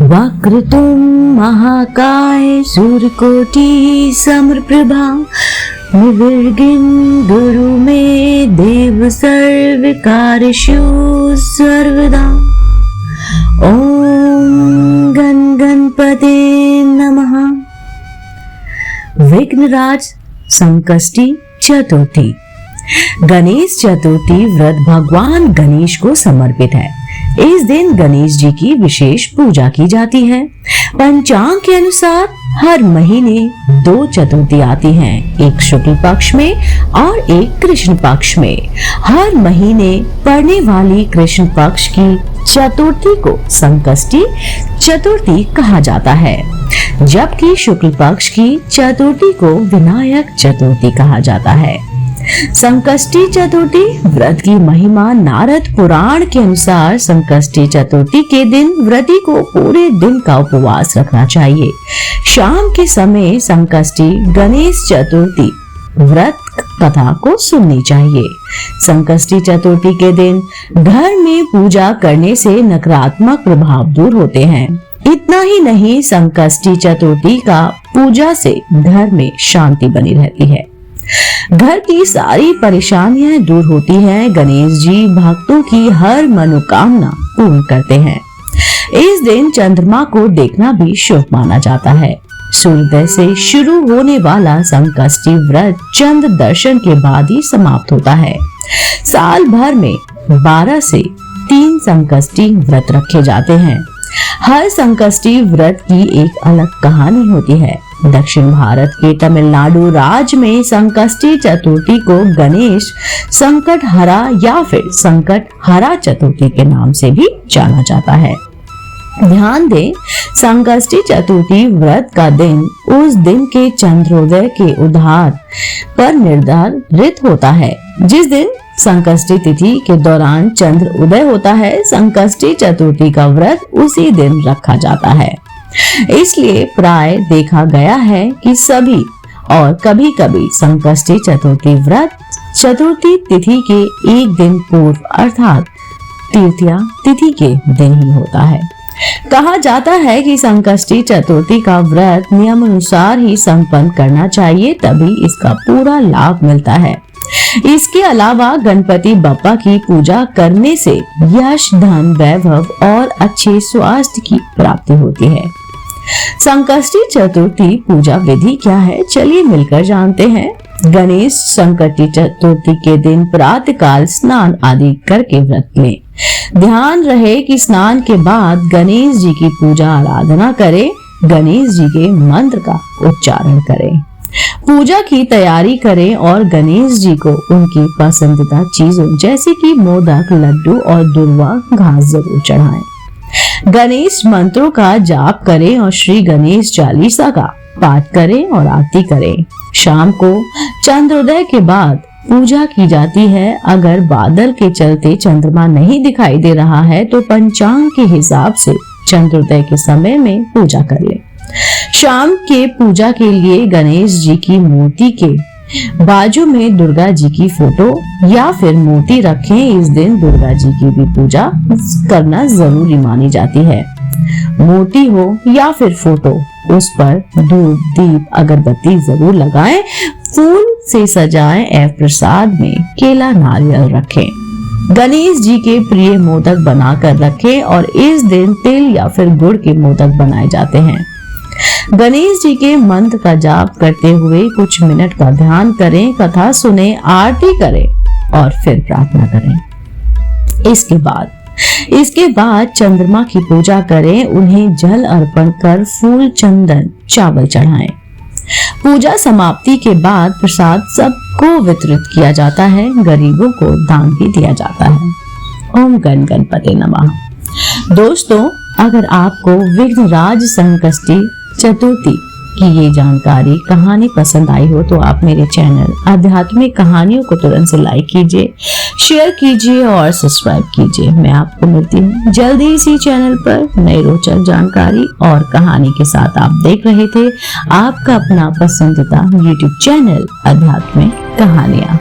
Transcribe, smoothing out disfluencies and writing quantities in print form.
वक्रतुंड महाकाय सूर्यकोटि समप्रभा निर्विघ्नं गुरु मे देव सर्वकार्येषु सर्वदा। ओम गणपते नमः। विघ्नराज संकष्टी चतुर्थी। गणेश चतुर्थी व्रत भगवान गणेश को समर्पित है। इस दिन गणेश जी की विशेष पूजा की जाती है। पंचांग के अनुसार हर महीने 2 चतुर्थी आती हैं, एक शुक्ल पक्ष में और एक कृष्ण पक्ष में। हर महीने पड़ने वाली कृष्ण पक्ष की चतुर्थी को संकष्टी चतुर्थी कहा जाता है, जबकि शुक्ल पक्ष की चतुर्थी को विनायक चतुर्थी कहा जाता है। संकष्टी चतुर्थी व्रत की महिमा। नारद पुराण के अनुसार संकष्टी चतुर्थी के दिन व्रती को पूरे दिन का उपवास रखना चाहिए। शाम के समय संकष्टी गणेश चतुर्थी व्रत कथा को सुननी चाहिए। संकष्टी चतुर्थी के दिन घर में पूजा करने से नकारात्मक प्रभाव दूर होते हैं। इतना ही नहीं, संकष्टी चतुर्थी का पूजा से घर में शांति बनी रहती है, घर की सारी परेशानियां दूर होती हैं। गणेश जी भक्तों की हर मनोकामना पूर्ण करते हैं। इस दिन चंद्रमा को देखना भी शुभ माना जाता है। सूर्योदय से शुरू होने वाला संकष्टी व्रत चंद्र दर्शन के बाद ही समाप्त होता है। साल भर में 12 से 3 संकष्टी व्रत रखे जाते हैं। हर संकष्टी व्रत की एक अलग कहानी होती है। दक्षिण भारत के तमिलनाडु राज्य में संकष्टी चतुर्थी को गणेश संकट हरा या फिर संकट हरा चतुर्थी के नाम से भी जाना जाता है। ध्यान दें, संकष्टी चतुर्थी व्रत का दिन उस दिन के चंद्रोदय के उधार पर निर्धारित होता है। जिस दिन संकष्टी तिथि के दौरान चंद्र उदय होता है, संकष्टी चतुर्थी का व्रत उसी दिन रखा जाता है। इसलिए प्राय देखा गया है कि सभी और कभी कभी संकष्टी चतुर्थी व्रत चतुर्थी तिथि के एक दिन पूर्व अर्थात तृतीया तिथि के दिन ही होता है। कहा जाता है कि संकष्टी चतुर्थी का व्रत नियम अनुसार ही संपन्न करना चाहिए, तभी इसका पूरा लाभ मिलता है। इसके अलावा गणपति बप्पा की पूजा करने से यश, धन, वैभव और अच्छे स्वास्थ्य की प्राप्ति होती है। संकष्टी चतुर्थी पूजा विधि क्या है, चलिए मिलकर जानते हैं। गणेश संकष्टी चतुर्थी के दिन प्रातः काल स्नान आदि करके व्रत लें। ध्यान रहे कि स्नान के बाद गणेश जी की पूजा आराधना करें, गणेश जी के मंत्र का उच्चारण करें, पूजा की तैयारी करें और गणेश जी को उनकी पसंदीदा चीजों जैसे कि मोदक, लड्डू और दुर्वा घास जरूर चढ़ाएं। गणेश मंत्रों का जाप करें और श्री गणेश चालीसा का पाठ करें और आरती करें। शाम को चंद्रोदय के बाद पूजा की जाती है। अगर बादल के चलते चंद्रमा नहीं दिखाई दे रहा है तो पंचांग के हिसाब से चंद्रोदय के समय में पूजा कर ले। शाम के पूजा के लिए गणेश जी की मूर्ति के बाजू में दुर्गा जी की फोटो या फिर मूर्ति रखें। इस दिन दुर्गा जी की भी पूजा करना जरूरी मानी जाती है। मूर्ति हो या फिर फोटो, उस पर धूप, दीप, अगरबत्ती जरूर लगाएं, फूल से सजाएं एवं प्रसाद में केला, नारियल रखें। गणेश जी के प्रिय मोदक बनाकर रखें और इस दिन तिल या फिर गुड़ के मोदक बनाए जाते हैं। गणेश जी के मंत्र का जाप करते हुए कुछ मिनट का ध्यान करें, कथा सुने, आरती करें और फिर प्रार्थना करें। इसके बाद चंद्रमा की पूजा करें, उन्हें जल अर्पण कर फूल, चंदन, चावल चढ़ाएं। पूजा समाप्ति के बाद प्रसाद सबको वितरित किया जाता है, गरीबों को दान भी दिया जाता है। ओम गणपते नमः। दोस्तों, अगर आपको विघ्नराज संकष्टी चतुर्थी की ये जानकारी, कहानी पसंद आई हो तो आप मेरे चैनल आध्यात्मिक कहानियों को तुरंत से लाइक कीजिए, शेयर कीजिए और सब्सक्राइब कीजिए। मैं आपको मिलती हूँ जल्दी इसी चैनल पर नई रोचक जानकारी और कहानी के साथ। आप देख रहे थे आपका अपना पसंदीदा YouTube चैनल आध्यात्मिक कहानियाँ।